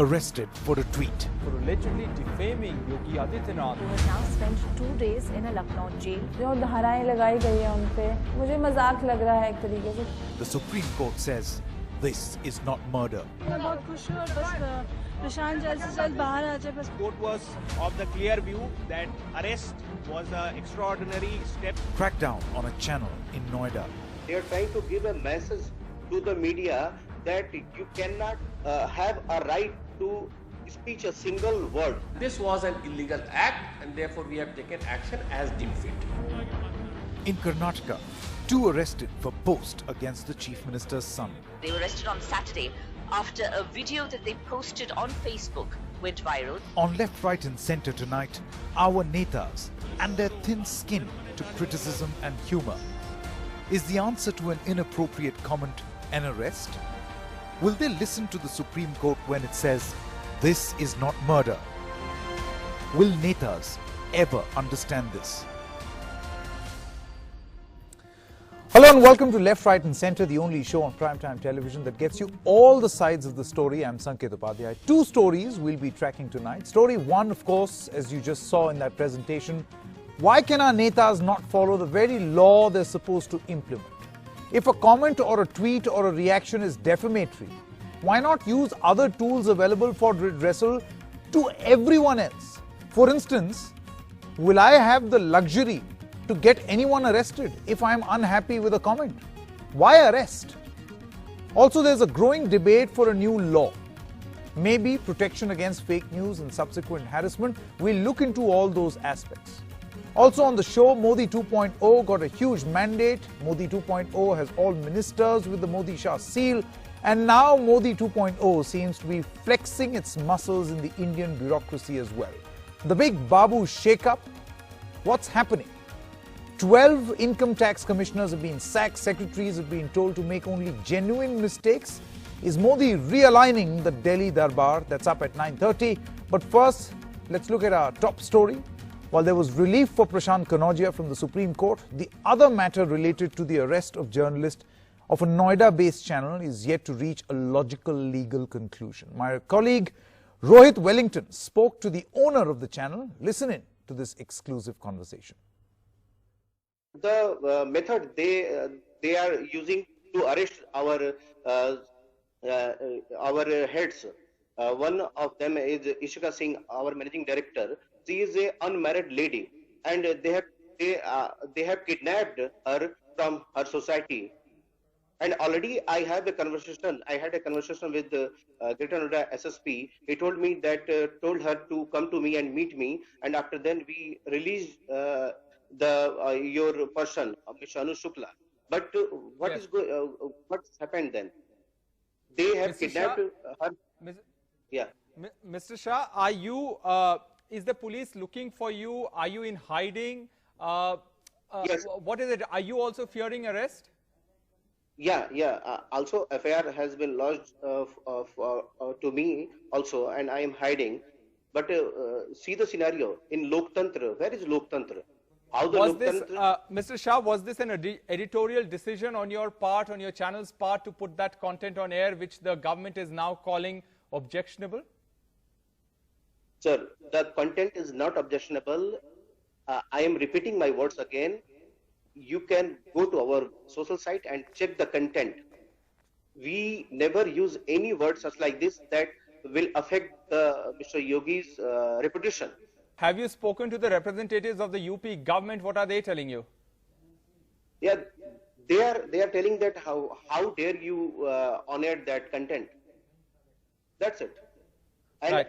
arrested for a tweet. For allegedly defaming Yogi Adityanath. Who has now spent 2 days in a Lucknow jail. जो धाराएं लगाई गई हैं उन पे, मुझे मजाक लग रहा है एक तरीके से. The Supreme Court says this is not murder. मैं बहुत खुश हूँ और बस प्रशांत जल्द से जल्द बाहर आ जाए बस. Court was of the clear view that arrest was an extraordinary step. Crackdown on a channel in Noida. They are trying to give a message to the media that you cannot have a right to speak a single word. This was an illegal act and therefore we have taken action as deemed fit. In Karnataka, 2 arrested for post against the Chief Minister's son. They were arrested on Saturday after a video that they posted on Facebook went viral. On Left, Right and Centre tonight, our netas and their thin skin to criticism and humour. Is the answer to an inappropriate comment an arrest? Will they listen to the Supreme Court when it says, this is not murder? Will netas ever understand this? Hello and welcome to Left, Right and Centre, the only show on primetime television that gets you all the sides of the story. I'm Sanket Upadhyay. 2 stories we'll be tracking tonight. Story 1, of course, as you just saw in that presentation. Why can our netas not follow the very law they're supposed to implement? If a comment or a tweet or a reaction is defamatory, why not use other tools available for redressal to everyone else? For instance, will I have the luxury to get anyone arrested if I'm unhappy with a comment? Why arrest? Also, there's a growing debate for a new law. Maybe protection against fake news and subsequent harassment. We'll look into all those aspects. Also on the show, Modi 2.0 got a huge mandate. Modi 2.0 has all ministers with the Modi Shah seal. And now Modi 2.0 seems to be flexing its muscles in the Indian bureaucracy as well. The big Babu shake-up. What's happening? 12 income tax commissioners have been sacked. Secretaries have been told to make only genuine mistakes. Is Modi realigning the Delhi Darbar? That's up at 9:30. But first, let's look at our top story. While there was relief for Prashant Kanodia from the Supreme Court, the other matter related to the arrest of journalist of a Noida-based channel is yet to reach a logical legal conclusion. My colleague Rohit Wellington spoke to the owner of the channel. Listen in to this exclusive conversation. The method they are using to arrest our heads. One of them is Ishika Singh, our managing director. She is an unmarried lady, and they have kidnapped her from her society. And already I had a conversation with Greater Noida SSP. He told me that told her to come to me and meet me, and after then we released your person, Mr. Anu Shukla. But what's happened then? They have kidnapped her. Yeah. Mr. Shah, are you? Is the police looking for you? Are you in hiding? Yes. What is it? Are you also fearing arrest? Yeah. Also, FIR has been lodged to me also, and I am hiding. But see the scenario in Loktantra. Where is Loktantra? How the was Loktantra? this, Mr. Shah, was this an editorial decision on your part, on your channel's part, to put that content on air, which the government is now calling objectionable? Sir, the content is not objectionable. I am repeating my words again. You can go to our social site and check the content. We never use any words such like this that will affect Mr. Yogi's reputation. Have you spoken to the representatives of the UP government? What are they telling you? Yeah, they are telling that how dare you honor that content. That's it. And right.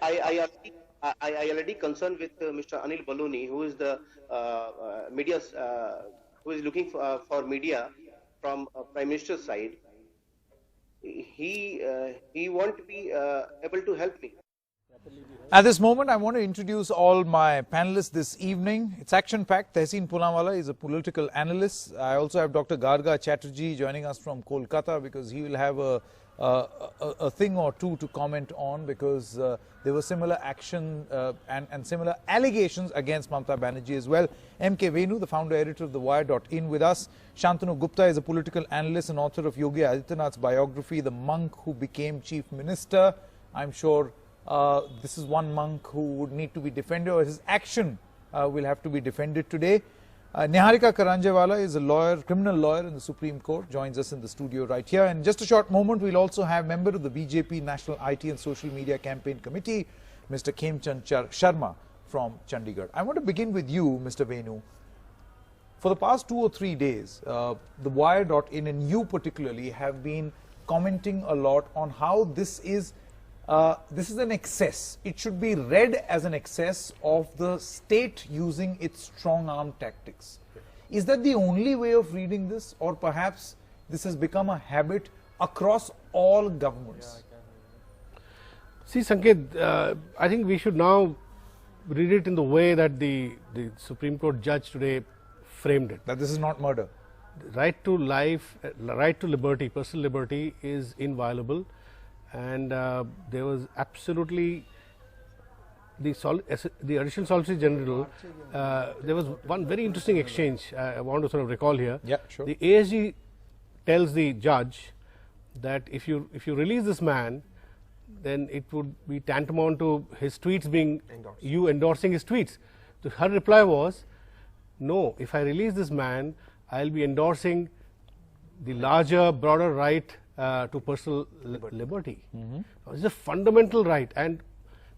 I already concerned with Mr. Anil Baloni, who is the media, who is looking for media from Prime Minister's side. He won't be able to help me. At this moment, I want to introduce all my panelists this evening. It's action-packed. Tehseen Poonawalla is a political analyst. I also have Dr. Garga Chatterjee joining us from Kolkata because he will have a thing or two to comment on, because there were similar action and similar allegations against Mamata Banerjee as well. M.K. Venu, the founder editor of The Wire.in with us. Shantanu Gupta is a political analyst and author of Yogi Adityanath's biography, The Monk Who Became Chief Minister. I'm sure This is one monk who would need to be defended, or his action will have to be defended today. Niharika Karanjewala is a lawyer, criminal lawyer in the Supreme Court, joins us in the studio right here. And in just a short moment, we'll also have member of the BJP National IT and Social Media Campaign Committee, Mr. Khemchand Sharma from Chandigarh. I want to begin with you, Mr. Venu. For the past 2 or 3 days, the Wire.in and you particularly have been commenting a lot on how this is an excess. It should be read as an excess of the state using its strong arm tactics. Is that the only way of reading this, or perhaps this has become a habit across all governments? See, Sanket, I think we should now read it in the way that the Supreme Court judge today framed it. That this is not murder. Right to life, right to liberty, personal liberty is inviolable. And there was absolutely the Additional Solicitor General. There was one very interesting exchange I want to sort of recall here. Yeah, sure. The ASG tells the judge that if you release this man, then it would be tantamount to his tweets being you endorsing his tweets. So her reply was, no, if I release this man, I'll be endorsing the larger, broader right to personal liberty. It's a fundamental right. And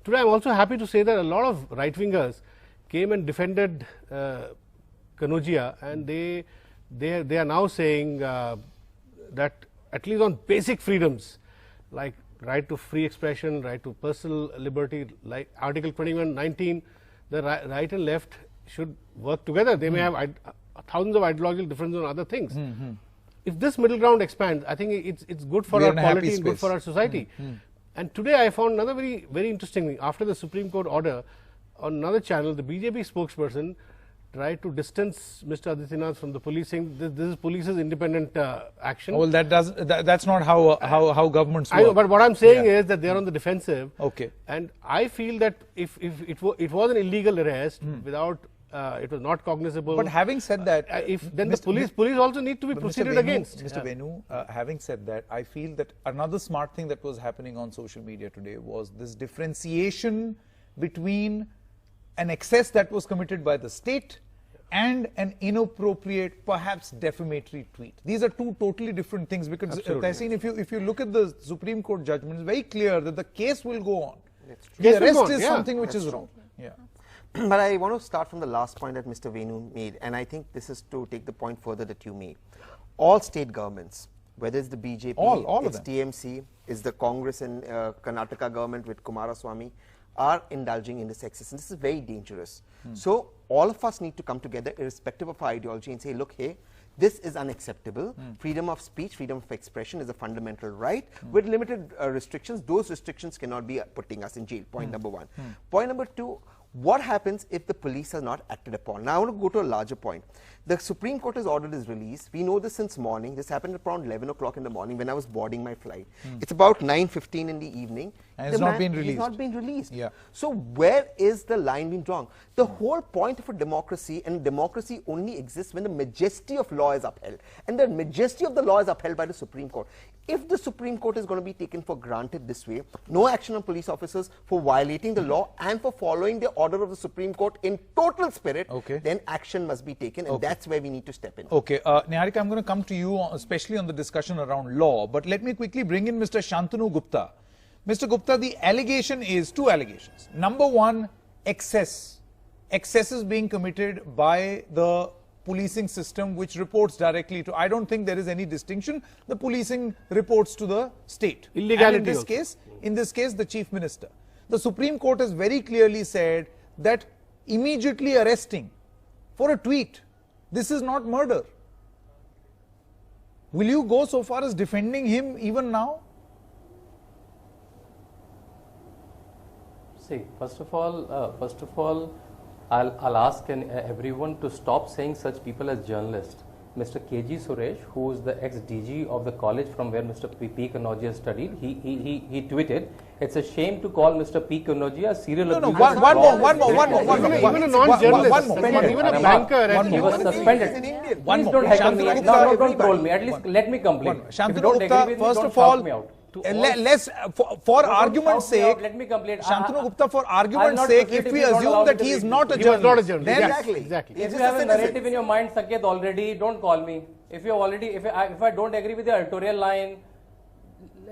today I'm also happy to say that a lot of right-wingers came and defended Kanojia, and they are now saying that at least on basic freedoms like right to free expression, right to personal liberty, like Article 21(19), the right and left should work together. They may have thousands of ideological differences on other things. If this middle ground expands, I think it's good for our polity and good for our society. And today I found another very interesting thing. After the Supreme Court order, on another channel, the BJP spokesperson tried to distance Mr. Adityanath from the police, saying this is police's independent action. Well, that's not how governments work. I know, but what I'm saying is that they are on the defensive. Okay. And I feel that if it was an illegal arrest without it was not cognizable. But having said that, then the police also need to be proceeded against. Mr. Venu, having said that, I feel that another smart thing that was happening on social media today was this differentiation between an excess that was committed by the state and an inappropriate, perhaps defamatory tweet. These are two totally different things, because Tehseen, if you look at the Supreme Court judgment, it's very clear that the case will go on. The arrest is something which is wrong. Yeah. But I want to start from the last point that Mr. Venu made, and I think this is to take the point further that you made. All state governments, whether it's the BJP, all it's TMC, it's the Congress and Karnataka government with Kumaraswamy, are indulging in this excess, and this is very dangerous. So all of us need to come together, irrespective of our ideology, and say, look, hey, this is unacceptable. Freedom of speech, freedom of expression is a fundamental right with limited restrictions. Those restrictions cannot be putting us in jail. Point number one. Point number two, what happens if the police are not acted upon? Now I want to go to a larger point. The Supreme Court has ordered his release. We know this since morning. This happened around 11 o'clock in the morning when I was boarding my flight. It's about 9:15 in the evening. And it's not been released. He's not been released. Yeah. So where is the line being drawn? The whole point of a democracy, and democracy only exists when the majesty of law is upheld. And the majesty of the law is upheld by the Supreme Court. If the Supreme Court is going to be taken for granted this way, no action on police officers for violating the law and for following the order of the Supreme Court in total spirit, then action must be taken, and that's where we need to step in. Okay, Niharika, I'm going to come to you, especially on the discussion around law, but let me quickly bring in Mr. Shantanu Gupta. Mr. Gupta, the allegation is, two allegations. Number one, excesses being committed by the policing system, which reports directly to, I don't think there is any distinction, the policing reports to the state. Illegality. And in this case, the Chief Minister. The Supreme Court has very clearly said that immediately arresting for a tweet, this is not murder. Will you go so far as defending him even now? See, first of all, I'll ask everyone to stop saying such people as journalists. Mr. K.G. Suresh, who is the ex-DG of the college from where Mr. P. Kanojia studied, he tweeted, "It's a shame to call Mr. P. Kanojia a serial abuser." One more. Even a non-journalist, even a banker, he was suspended. Please don't heckle me. No, don't troll me. At least let me complain. Shantanu Gupta, first of all, let's for argument's sake, let me complete. Shantanu Gupta, for argument's sake, if we assume that he is not a journalist, then exactly. If you have a narrative in your mind, Sanket, already, don't call me. If you already, if I don't agree with the editorial line,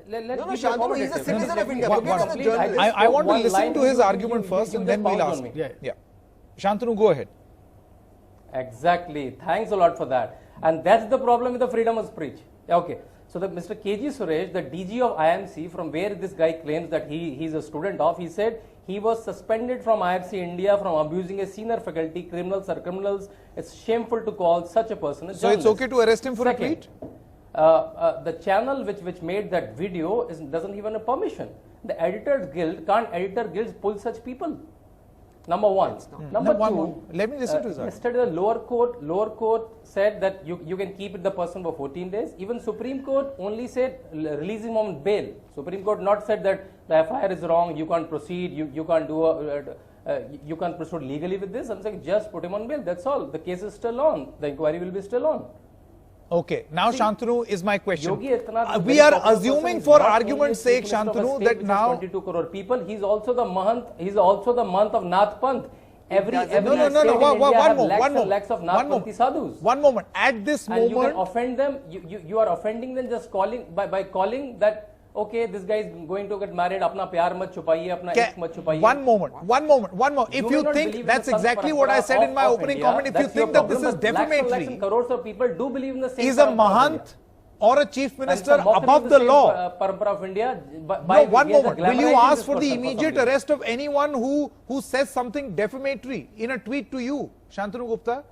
let's no, Shantanu, he's a citizen of India. I want to listen to his argument first, and then we'll ask. Yeah. Shantanu, go ahead. Exactly. Thanks a lot for that. And that's the problem with the freedom of speech. Okay. So the Mr. KG Suresh, the DG of IMC, from where this guy claims that he's a student of, he said he was suspended from IFC India from abusing a senior faculty. Criminals are criminals. It's shameful to call such a person a journalist. So it's okay to arrest him for a tweet? The channel which made that video doesn't even have permission. The Editors Guild, can't Editor Guilds pull such people? Number one. Number two, let me listen to this. Yesterday the lower court said that you can keep the person for 14 days. Even Supreme Court only said release him on bail. Supreme Court not said that the FIR is wrong, you can't proceed, you can't do you can't proceed legally with this. I'm saying just put him on bail. That's all. The case is still on. The inquiry will be still on. Okay, now Shantanu is my question. Yogi Adityanath we are assuming for argument's sake, Shantanu, that now 22 crore people. He's also the month. He's also the month of Nath Panth. Every no, state one in lakhs of Nath Panthi sadhus. One moment. At this moment, you can offend them. You are offending them just calling by calling that. Okay, this guy is going to get married. Apna pyar mat chupaiye, apna ishq mat chupaiye. One moment. If you think that's exactly what I said in my opening comment, if you think that this is defamatory, crores of people do believe in the same. Is a Mahant or a chief minister above the law? Parampara of India. No, one moment. Will you ask for the immediate arrest of anyone who says something defamatory in a tweet to you, Shantanu Gupta?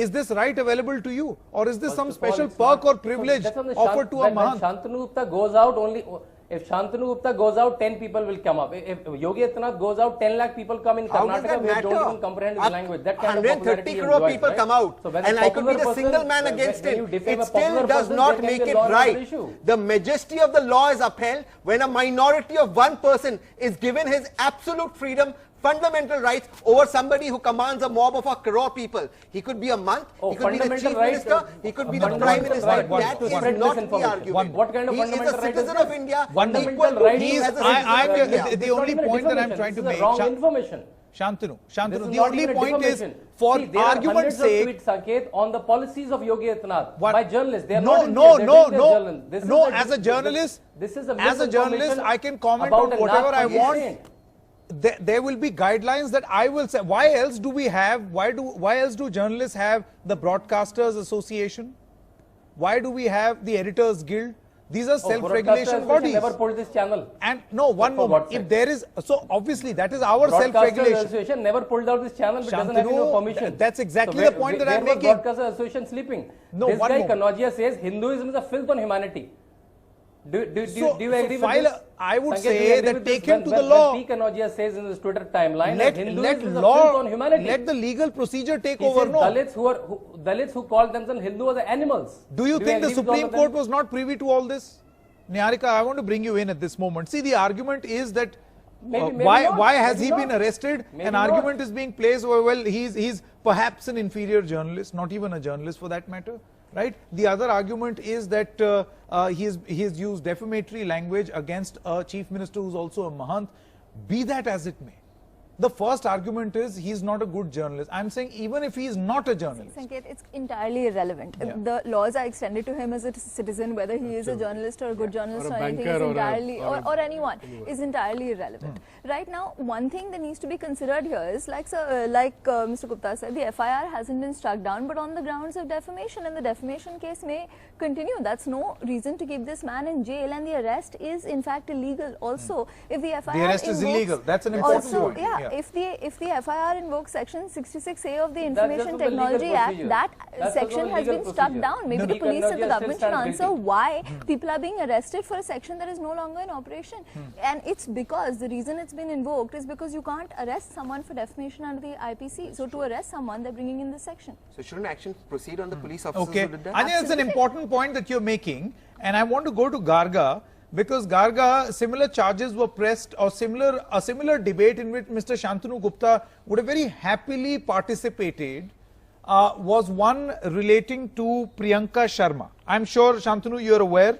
Is this right available to you, or is this some special perk or privilege offered to a Mahant? Shantanu Gupta goes out only. If Shantanu Gupta goes out, 10 people will come up. If Yogi Adityanath goes out, 10 lakh people come in Karnataka who don't even comprehend his language. That kind of 130 crore people come out, and I could be the single man against him. It still does not make it right. The majesty of the law is upheld when a minority of one person is given his absolute freedom, fundamental rights over somebody who commands a mob of a crore people. He could be a month, he could be the chief minister, he could be the prime minister. That is not the argument. What kind of fundamental right? He is a citizen of India. Fundamental right. The only point that I'm trying to make. Wrong information. Shantanu, the only point is, for argument's sake, Sanket, on the policies of Yogi Adityanath by journalists. They are no. As a journalist, I can comment on whatever I want. There will be guidelines that I will say. Why else do we have? Why else do journalists have the Broadcasters Association? Why do we have the Editors Guild? These are self-regulation bodies. Never pulled this channel. And no, one moment. If there is, so obviously that is our self-regulation. Association never pulled out this channel, but doesn't have no permission. That's exactly the point that I'm making. Broadcaster Association sleeping. No, this guy Kanojia says Hinduism is a filth on humanity. Do you agree with this? I would say that take him to the law. P. Kanojia says in his Twitter timeline that Hinduism is a filth on humanity. Let the legal procedure take over. No. Dalits who call themselves Hindu are the animals. Do you think the Supreme Court was not privy to all this? Niharika, I want to bring you in at this moment. See, the argument is that why has he been arrested? An argument is being placed, well, he's perhaps an inferior journalist, not even a journalist for that matter. Right? The other argument is that he has used defamatory language against a chief minister who's also a Mahant. Be that as it may. The first argument is he's not a good journalist. I'm saying even if he's not a journalist. Sanket, it's entirely irrelevant. Yeah. The laws are extended to him as a citizen, whether he is a journalist or a good journalist or anything is entirely, or anyone is entirely irrelevant. Right now, one thing that needs to be considered here is, like Mr. Gupta said, the FIR hasn't been struck down, but on the grounds of defamation, and the defamation case may continue. That's no reason to keep this man in jail, and the arrest is in fact illegal. Also, if the FIR arrest is illegal, that's an important point. Yeah. If the FIR invokes Section 66A of the Information Technology Act, that section has been struck down. Maybe the police and the government should answer why people are being arrested for a section that is no longer in operation. And it's because the reason it's been invoked is because you can't arrest someone for defamation under the IPC. So to arrest someone, they're bringing in this section. So shouldn't action proceed on the police officers who did that? I think that's an important point that you're making, and I want to go to Garga. Because Garga, similar charges were pressed, or a similar debate in which Mr. Shantanu Gupta would have very happily participated, was one relating to Priyanka Sharma. I'm sure, Shantanu, you're aware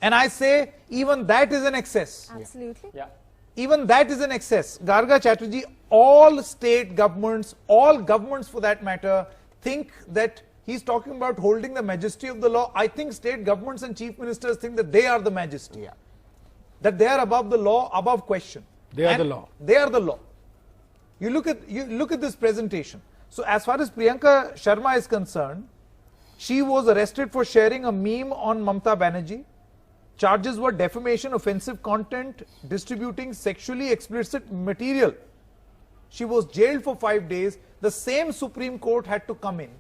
And I say even that is an excess. Absolutely. Yeah. Even that is an excess. Garga Chatterjee, all state governments, all governments for that matter, think that he's talking about holding the majesty of the law. I think state governments and chief ministers think that they are the majesty. Yeah. That they are above the law, above question. They are the law. They are the law. You look at this presentation. So as far as Priyanka Sharma is concerned, she was arrested for sharing a meme on Mamata Banerjee. Charges were defamation, offensive content, distributing sexually explicit material. She was jailed for 5 days. The same Supreme Court had to come in.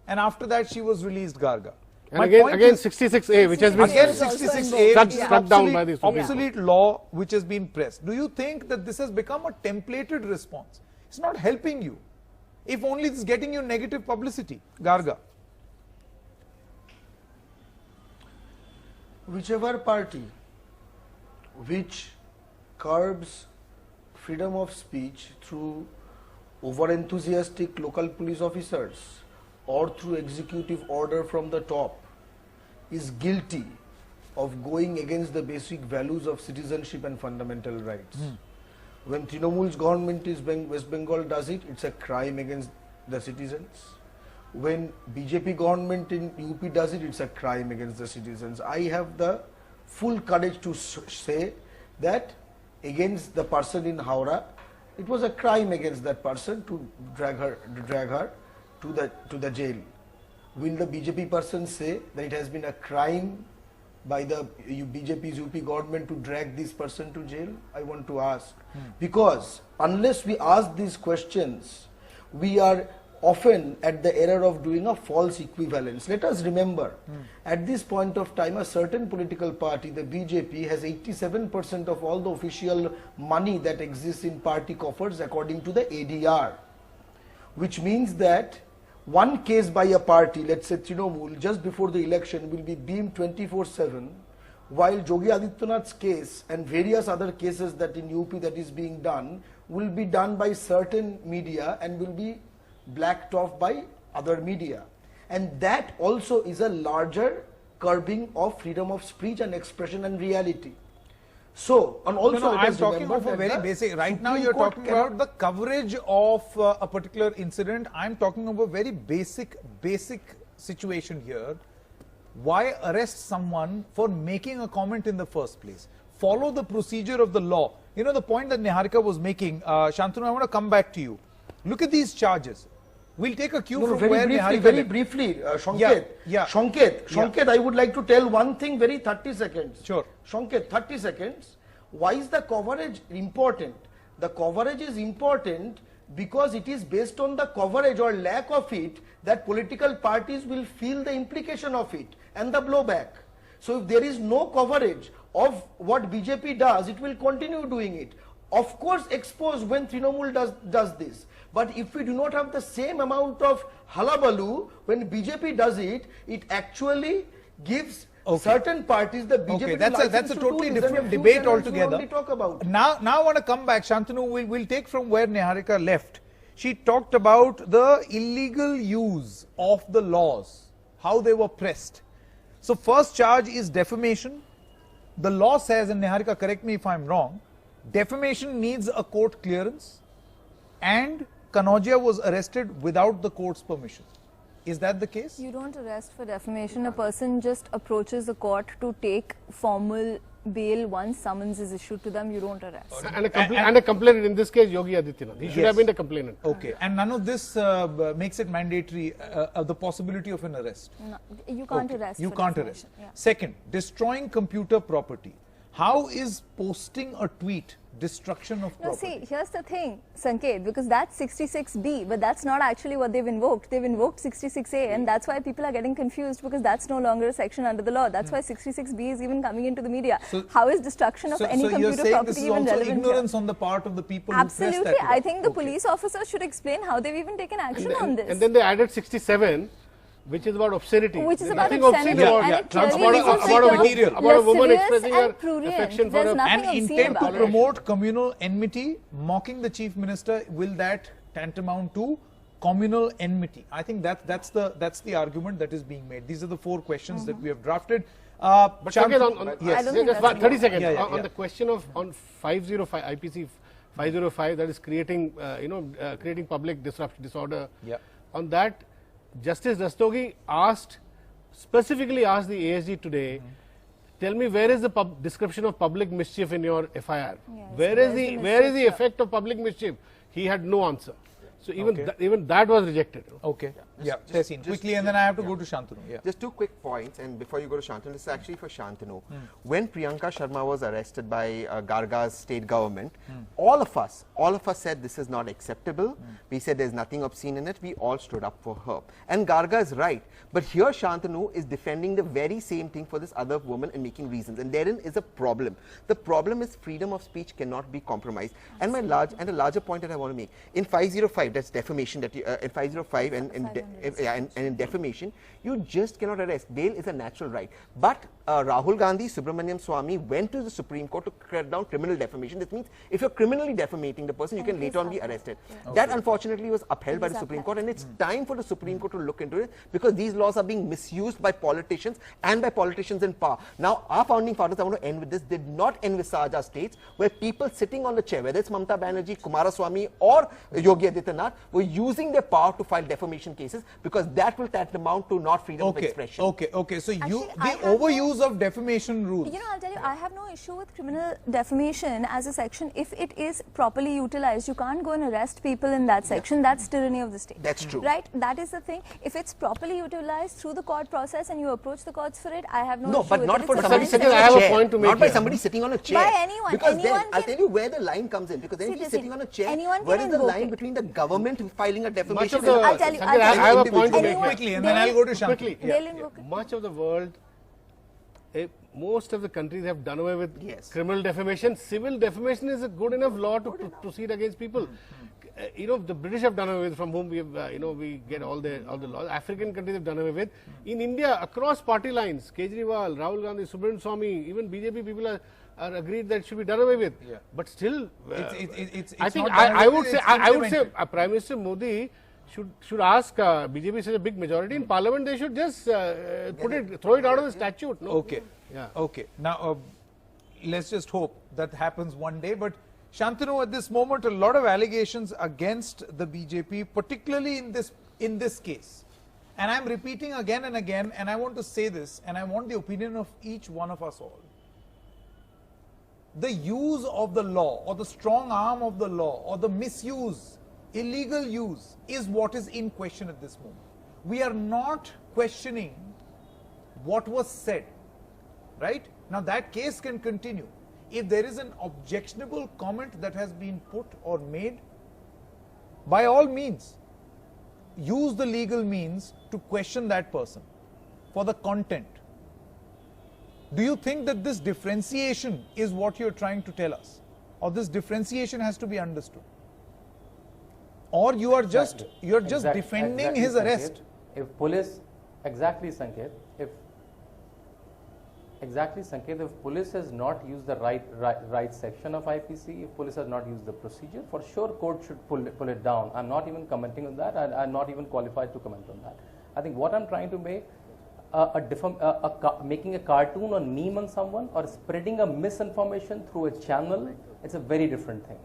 And after that, she was released, Garga. And again 66A, which has been again 66A, which is struck down by the Supreme obsolete law, which has been pressed. Do you think that this has become a templated response? It's not helping you. If only it's getting you negative publicity, Garga. Whichever party which curbs freedom of speech through over-enthusiastic local police officers or through executive order from the top is guilty of going against the basic values of citizenship and fundamental rights. When Trinamool's government is West Bengal does it, it's a crime against the citizens. When BJP government in UP does it, it's a crime against the citizens. I have the full courage to say that against the person in Howrah, it was a crime against that person to drag her to the jail. Will the BJP person say that it has been a crime by the BJP's UP government to drag this person to jail? I want to ask. Because unless we ask these questions, we are often at the error of doing a false equivalence. Let us remember, at this point of time, a certain political party, the BJP, has 87% of all the official money that exists in party coffers according to the ADR, which means that one case by a party, let's say Trinamool, just before the election will be beamed 24/7, while Yogi Adityanath's case and various other cases that in UP that is being done will be done by certain media and will be blacked off by other media. And that also is a larger curbing of freedom of speech and expression and reality. So, and also I'm talking about very basic. Right now you're talking about the coverage of a particular incident. I'm talking about very basic situation here. Why arrest someone for making a comment in the first place? Follow the procedure of the law. You know the point that Niharika was making. Shantanu, I want to come back to you. Look at these charges. We'll take a cue from where Niharika very briefly, Shonket. Shonket, I would like to tell one thing, very 30 seconds. Sure. Shonket, 30 seconds. Why is the coverage important? The coverage is important because it is based on the coverage or lack of it that political parties will feel the implication of it and the blowback. So if there is no coverage of what BJP does, it will continue doing it. Of course, expose when Trinamool does this. But if we do not have the same amount of halabaloo when BJP does it, it actually gives certain parties the BJP that's a totally different debate altogether. Now I want to come back. Shantanu, we'll take from where Niharika left. She talked about the illegal use of the laws, how they were pressed. So first charge is defamation. The law says, and Niharika, correct me if I'm wrong, defamation needs a court clearance, and Kanojia was arrested without the court's permission. Is that the case? You don't arrest for defamation. A person just approaches the court to take formal bail once summons is issued to them. You don't arrest. And a complainant, in this case, Yogi Adityanath. He should have been a complainant. Okay. And none of this makes it mandatory, the possibility of an arrest. No, you can't arrest. You can't arrest. Yeah. Second, destroying computer property. How is posting a tweet destruction of property? No, see, here's the thing, Sanket, because that's 66B, but that's not actually what they've invoked. They've invoked 66A, and that's why people are getting confused, because that's no longer a section under the law. That's why 66B is even coming into the media. So, how is destruction of any computer property even relevant? So you're saying this is also ignorance on the part of the people Absolutely. who press that law? I think the police officers should explain how they've even taken action on this. And then they added 67, which is about obscenity. Which is about obscenity. About a woman expressing her affection for a... And intent to promote communal enmity, mocking the chief minister, will that tantamount to communal enmity? I think that's the argument that is being made. These are the 4 questions that we have drafted. But Sanket, I don't think just that's 30 seconds Yeah, on the question of on 505 IPC 505 that is creating creating public disruption disorder. Yeah. On that, Justice Rastogi specifically asked the ASG today, tell me where is the description of public mischief in your FIR? Yes, Where is the effect of public mischief? He had no answer. So even that was rejected. Okay. Tehseen, quickly, and then I have to go to Shantanu. Yeah. Just 2 quick points, and before you go to Shantanu, this is actually for Shantanu. When Priyanka Sharma was arrested by Garga's state government, all of us said this is not acceptable. We said there's nothing obscene in it. We all stood up for her. And Garga is right. But here Shantanu is defending the very same thing for this other woman and making reasons. And therein is a problem. The problem is freedom of speech cannot be compromised. And a larger point that I want to make, in 505, that's defamation, that in 505 and in defamation, you just cannot arrest. Bail is a natural right. But Rahul Gandhi, Subramaniam Swamy went to the Supreme Court to crack down criminal defamation. This means if you're criminally defamating the person, you can later on be arrested. That unfortunately was upheld by the Supreme Court, and it's time for the Supreme Court to look into it, because these laws are being misused by politicians and by politicians in power. Now, our founding fathers, I want to end with this, did not envisage our states where people sitting on the chair, whether it's Mamata Banerjee, Kumaraswamy or Yogi Adityanath, were using their power to file defamation cases, because that will tantamount to not freedom of expression. Okay. So the overuse of defamation rules. I'll tell you, I have no issue with criminal defamation as a section if it is properly utilized. You can't go and arrest people in that section. That's tyranny of the state. That's true. Right? That is the thing. If it's properly utilized through the court process and you approach the courts for it, I have no issue with it. No, but not for somebody sitting on a chair. I have a point to make. Not by somebody sitting on a chair. By anyone. Because then, I'll tell you where the line comes in. Because then if you're sitting on a chair, where is the line between the government filing a defamation? I'll tell you. I have a point to make quickly, and then I'll go to Shantanu. Much of the world, most of the countries have done away with criminal defamation. Civil defamation is a good enough law to proceed against people. The British have done away with, from whom we have, we get all the laws. African countries have done away with. In India, across party lines, Kejriwal, Rahul Gandhi, Subramanian Swamy, even BJP people are agreed that it should be done away with. But still, I think I would say Prime Minister Modi should ask BJP such a big majority in Parliament. They should just throw it out of the statute. No? Okay. Yeah. Okay. Now, let's just hope that happens one day. But Shantanu, at this moment, a lot of allegations against the BJP, particularly in this case. And I'm repeating again and again, and I want to say this, and I want the opinion of each one of us all. The use of the law, or the strong arm of the law, or the misuse, illegal use, is what is in question at this moment. We are not questioning what was said, right? Now that case can continue. If there is an objectionable comment that has been put or made, by all means, use the legal means to question that person for the content. Do you think that this differentiation is what you're trying to tell us? Or this differentiation has to be understood? Or you are just defending his arrest? If police, Sanket, if police has not used the right section of IPC, if police has not used the procedure, for sure court should pull it down. I'm not even commenting on that. I'm not even qualified to comment on that. I think what I'm trying to make, making a cartoon or meme on someone or spreading a misinformation through a channel, it's a very different thing.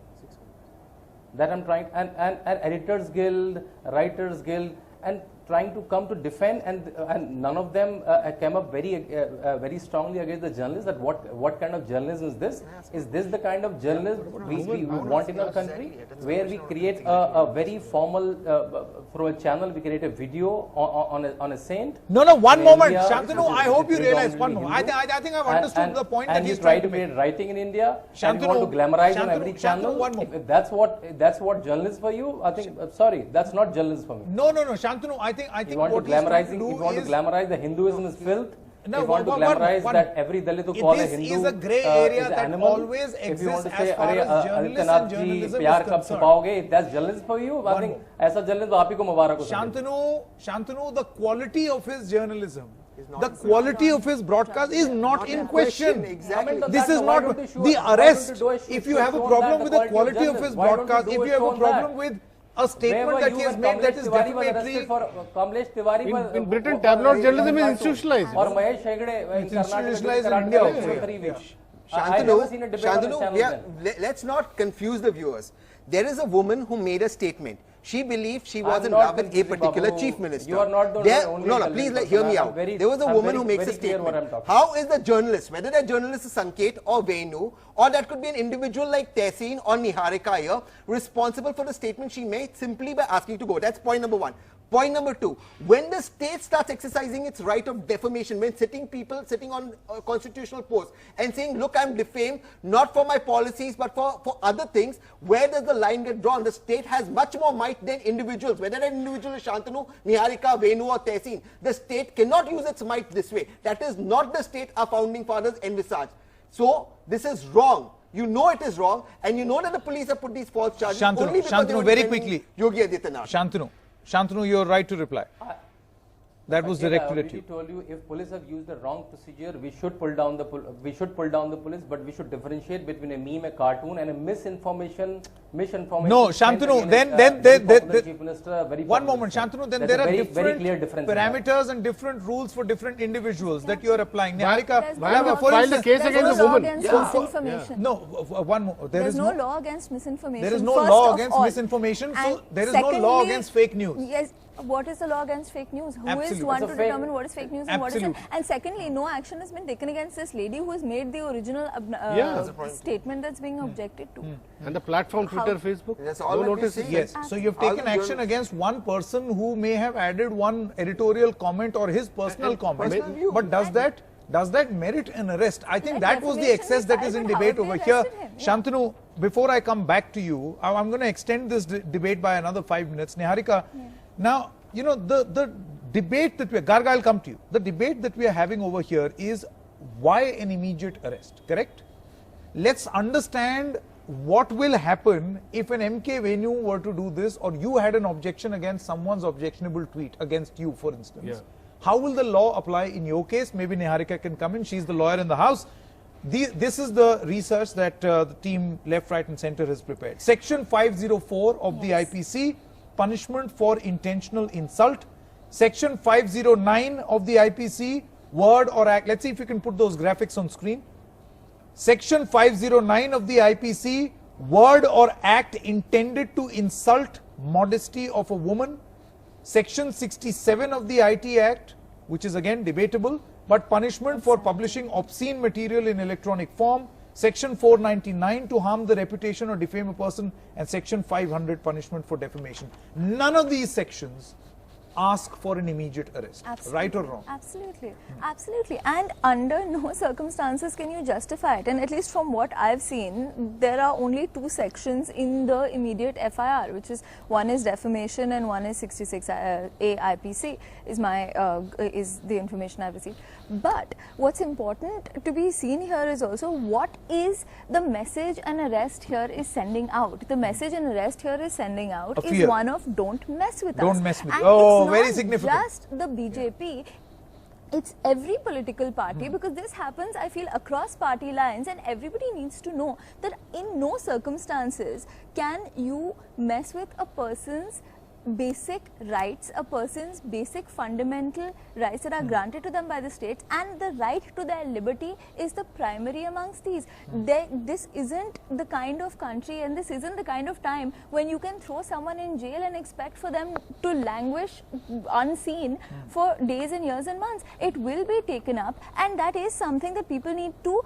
That I'm trying, and Editors Guild, Writers Guild, and trying to come to defend, and none of them came up very strongly against the journalists. That what kind of journalism is this? Is this the kind of journalism we want in our country, where we create a very formal through a channel, we create a video on a saint? No, one moment, Shantanu. I hope you realize one moment. I think I've understood the point that he's trying to make. And you try to create writing in India, and you want to glamorize on every channel. If that's what journalism for you, I think sorry, that's not journalism for me. No, Shantanu. I think you want to glamorize the Hinduism is filth. No, you want to glamorize that every Dalit who call a Hindu is a grey area that animal. Always exists. If you want to say, as far as journalists and journalism is concerned. If that's journalism for you, I think aisa journalism aap hi ko mubarak ho. Shantanu, the quality of his journalism, the quality of his broadcast is not in question. Exactly. This is not the arrest. If you have a problem with the quality of his broadcast, if you have a problem with a statement that he has made that is defamatory. In Britain, tabloid journalism is institutionalized. Or Mahesh Hegde in institutionalized in India also. Shantanu, let's not confuse the viewers. There is a woman who made a statement. She believed she was in love with a particular chief minister. You are not the only. No, please hear me out. There was a woman who makes a statement. How is the journalist, whether that journalist is Sanket or Venu, or that could be an individual like Tehseen or Niharika here, responsible for the statement she made simply by asking to go? That's point number one. Point number two, when the state starts exercising its right of defamation, when people sitting on constitutional posts and saying, look, I'm defamed not for my policies but for other things, where does the line get drawn? The state has much more might than individuals. Whether an individual is Shantanu, Niharika, Venu or Tehseen, the state cannot use its might this way. That is not the state our founding fathers envisaged. So this is wrong. You know it is wrong, and you know that the police have put these false charges only because they were very quickly. Yogi Adityanath. Shantanu, you are right to reply. That was directed at you. I told you, if police have used the wrong procedure, we should pull down the police, but we should differentiate between a meme, a cartoon, and a misinformation. No, Shantanu. Then one moment, Shantanu. Then there are different parameters and different rules for different individuals that you are applying. Niharika, filed a case against the woman. No, one more. There is no law against misinformation. There is no law against misinformation. So there is no law against fake news. Yes. What is the law against fake news? Who is one to determine what is fake news and what is not? And secondly, no action has been taken against this lady who has made the original statement that's being objected to. And the platform, Twitter, Facebook? That's all notice. Yes. So you've taken action against one person who may have added one editorial comment or his personal comment. But does that merit an arrest? I think that was the excess that is in debate over here. Shantanu, before I come back to you, I'm going to extend this debate by another 5 minutes. Niharika, now, you know, the debate that Garga, I'll come to you. The debate that we are having over here is why an immediate arrest, correct? Let's understand what will happen if an MK Venu were to do this, or you had an objection against someone's objectionable tweet against you, for instance. Yeah. How will the law apply in your case? Maybe Niharika can come in. She's the lawyer in the house. This is the research that the team Left, Right and Centre has prepared. Section 504 of the IPC, punishment for intentional insult. Section 509 of the IPC, word or act. Let's see if you can put those graphics on screen. Section 509 of the IPC, word or act intended to insult modesty of a woman. Section 67 of the IT Act, which is again debatable, but punishment for publishing obscene material in electronic form. Section 499 to harm the reputation or defame a person, and Section 500 punishment for defamation. None of these sections ask for an immediate arrest. Absolutely. Right or wrong? Absolutely. Absolutely. And under no circumstances can you justify it. And at least from what I've seen, there are only two sections in the immediate FIR, which is one is defamation and one is 66A IPC is the information I've received. But what's important to be seen here is also what is the message an arrest here is sending out. The message an arrest here is sending out is one of don't mess with us. Don't mess with us. Oh, very significant. Just the BJP. It's every political party, because this happens, I feel, across party lines, and everybody needs to know that in no circumstances can you mess with a person's basic rights, a person's basic fundamental rights that are granted to them by the states, and the right to their liberty is the primary amongst these. This isn't the kind of country and this isn't the kind of time when you can throw someone in jail and expect for them to languish unseen for days and years and months. It will be taken up, and that is something that people need to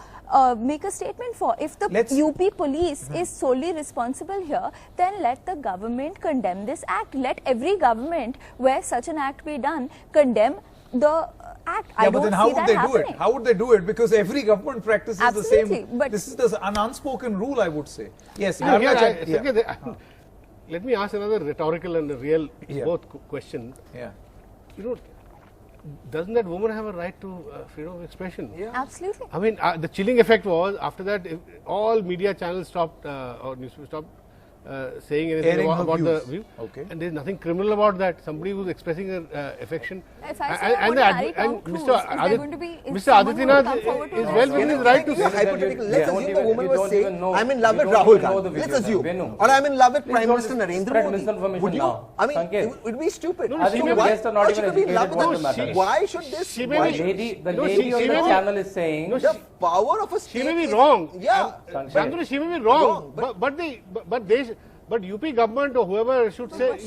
make a statement for. If the UP police is solely responsible here, then let the government condemn this act. Let every government where such an act be done condemn the act. Yeah, but then how would they do it? How would they do it? Because every government practices the same. But this is an unspoken rule, I would say. Yes. Let me ask another rhetorical and real both question. Yeah. You know, doesn't that woman have a right to freedom of expression? Yeah. Absolutely. I mean, the chilling effect was after that, all media channels stopped or newspapers stopped saying anything Airing her about the views. view. Okay. And there is nothing criminal about that. Somebody who's expressing her affection. If I say I want to marry Tom Cruise, is there going to be Mr. Adityanath is well within his right to say. Hypothetical. Let's assume the woman was saying, I'm in love with Rahul Gandhi. Let's assume. Or I'm in love with Prime Minister Narendra Modi. Would you? I mean, it would be stupid. I think the guests are not even educated what the matter is. Why should this? The lady on the channel is saying the power of a state. She may be wrong. Yeah. Shantanu, she may be wrong. But UP government or whoever should say,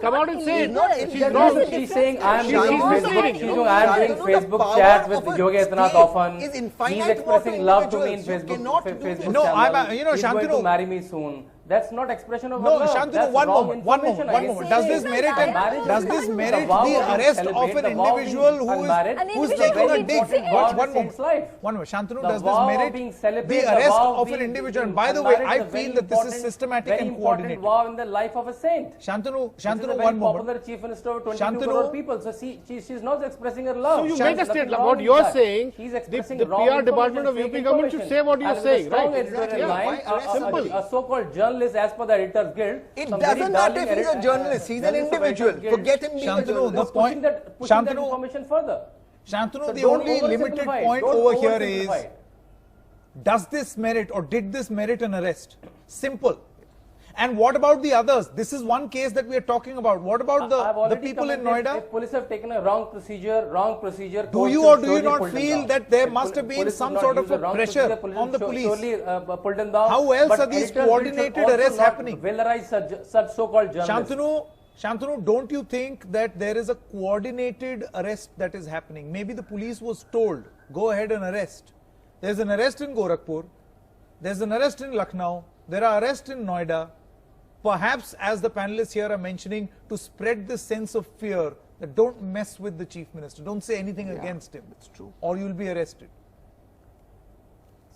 come out and say it. She's wrong. She's saying I am doing Facebook chats with Yogi Adityanath often. He's expressing love to me in Facebook. No, He's going to marry me soon. That's not expression of love. No, Shantanu, one moment. Does this merit the arrest of an individual who is taking a dig? One moment. Shantanu, does this merit the arrest of an individual? And by the way, I feel that this is systematic and coordinated. Wow, in the life of a saint. Shantanu, one moment. Popular chief minister of 22 crore people. So she's not expressing her love. So you make a statement. What you're saying, the PR department of UP government should say what you're saying, right? Simple. A so-called journalist as per the Editors Guild. It doesn't matter if he's a journalist. He's an individual. Forget him being a journalist. Pushing that information further. Shantanu, the only limited point over here is, does this merit or did this merit an arrest? Simple. And what about the others? This is one case that we are talking about. What about the people in Noida? If police have taken a wrong procedure. Do you or do you not feel that there must have been some sort of a pressure on the police? Pulled them down. How else are these coordinated arrests happening? Valorize such so-called journalists. Shantanu, don't you think that there is a coordinated arrest that is happening? Maybe the police was told, go ahead and arrest. There's an arrest in Gorakhpur. There's an arrest in Lucknow. There are arrests in Noida. Perhaps, as the panelists here are mentioning, to spread this sense of fear that don't mess with the chief minister, don't say anything against him. It's true. Or you'll be arrested.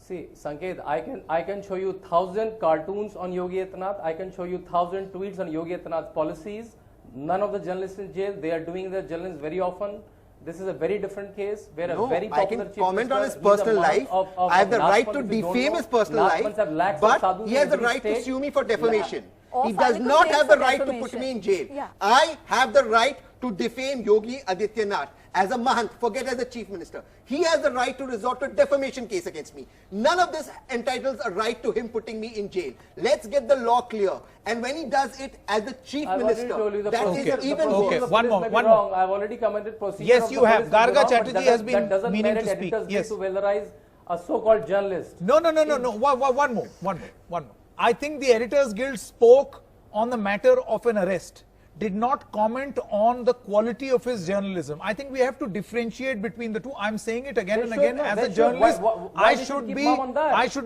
See, Sanket, I can show you 1,000 cartoons on Yogi Adityanath. I can show you 1,000 tweets on Yogi Adityanath's policies. None of the journalists in jail. They are doing their journalism very often. This is a very different case where a very popular chief comment minister, on his personal life. I have the right to defame his personal life, but he has the right to sue me for defamation. He does not have the right to put me in jail. I have the right to defame Yogi Adityanath as a Mahant, forget as a chief minister. He has the right to resort to a defamation case against me. None of this entitles a right to him putting me in jail. Let's get the law clear. And when he does it as the chief minister, that is even worse. One more. I've already commented procedure. Yes, you have. Garga Chatterjee has been meaning to speak. Yes. To valorize a so-called journalist. No. One more. I think the Editors Guild spoke on the matter of an arrest, did not comment on the quality of his journalism. I think we have to differentiate between the two. I'm saying it again and again. As a journalist, I should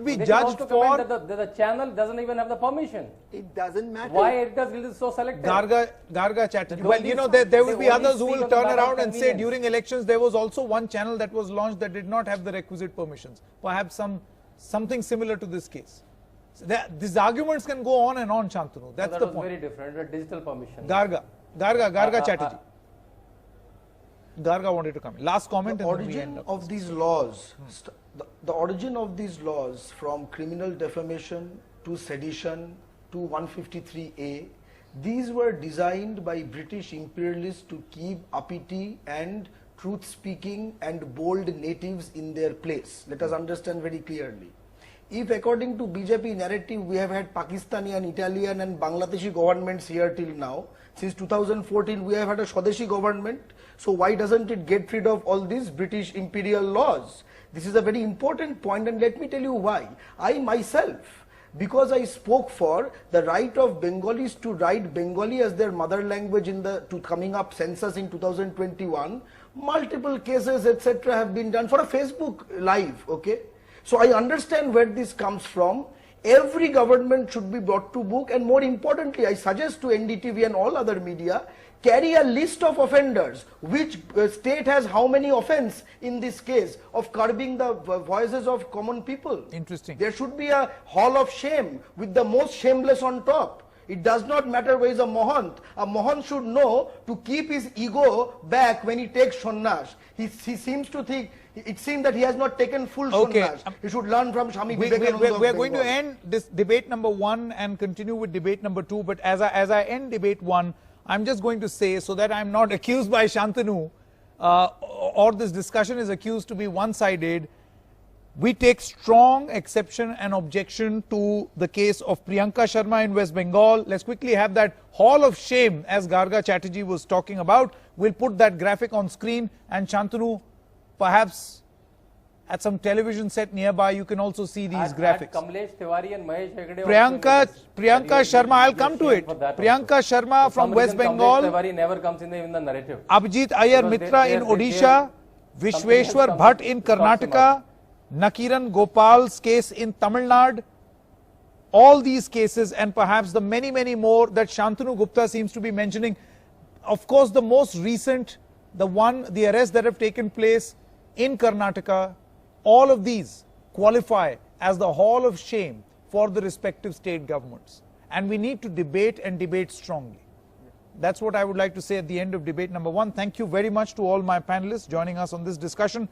be judged for. The channel doesn't even have the permission. It doesn't matter. Why Editors Guild is so selective? Garga Chatterjee. Well, you know, there will be others who will turn around and say during elections there was also one channel that was launched that did not have the requisite permissions. Perhaps something similar to this case. So these arguments can go on and on, Shantanu. That's the point. Very different. A digital permission. Garga Chatterjee. Garga wanted to come in. Last comment. The origin of these laws, the origin of these laws, from criminal defamation to sedition to 153A, these were designed by British imperialists to keep uppity and truth-speaking and bold natives in their place. Let us understand very clearly. If according to BJP narrative we have had Pakistani and Italian and Bangladeshi governments here till now, since 2014 we have had a Swadeshi government, so why doesn't it get rid of all these British imperial laws? This is a very important point, and let me tell you why. I myself, because I spoke for the right of Bengalis to write Bengali as their mother language in the coming up census in 2021, multiple cases etc. have been done for a Facebook live, okay? So I understand where this comes from. Every government should be brought to book, and more importantly, I suggest to NDTV and all other media, carry a list of offenders, which state has how many offense in this case of curbing the voices of common people. Interesting. There should be a hall of shame with the most shameless on top. It does not matter where is a Mahant. A Mahant should know to keep his ego back when he takes Sannyas. He seems to think, it seems that he has not taken full Sannyas. He should learn from Swami Vivekananda. We're going to end this debate number 1 and continue with debate number 2. But as I end debate 1, I'm just going to say, so that I'm not accused by Shantanu, or this discussion is accused to be one-sided, we take strong exception and objection to the case of Priyanka Sharma in West Bengal. Let's quickly have that hall of shame, as Garga Chatterjee was talking about. We'll put that graphic on screen, and Shantanu, perhaps at some television set nearby, you can also see these graphics. Kamlesh Tiwari and Mahesh Hegde Priyanka Sharma, I'll come to it. Priyanka Sharma from West Bengal. Kamlesh Tiwari never comes in the narrative. Abhijit Iyer Mitra in Odisha. Vishweshwar Bhatt in Karnataka. Nakiran Gopal's case in Tamil Nadu. All these cases, and perhaps the many, many more that Shantanu Gupta seems to be mentioning. Of course, the most recent, the arrests that have taken place in Karnataka, all of these qualify as the hall of shame for the respective state governments. And we need to debate, and debate strongly. That's what I would like to say at the end of debate number 1. Thank you very much to all my panelists joining us on this discussion.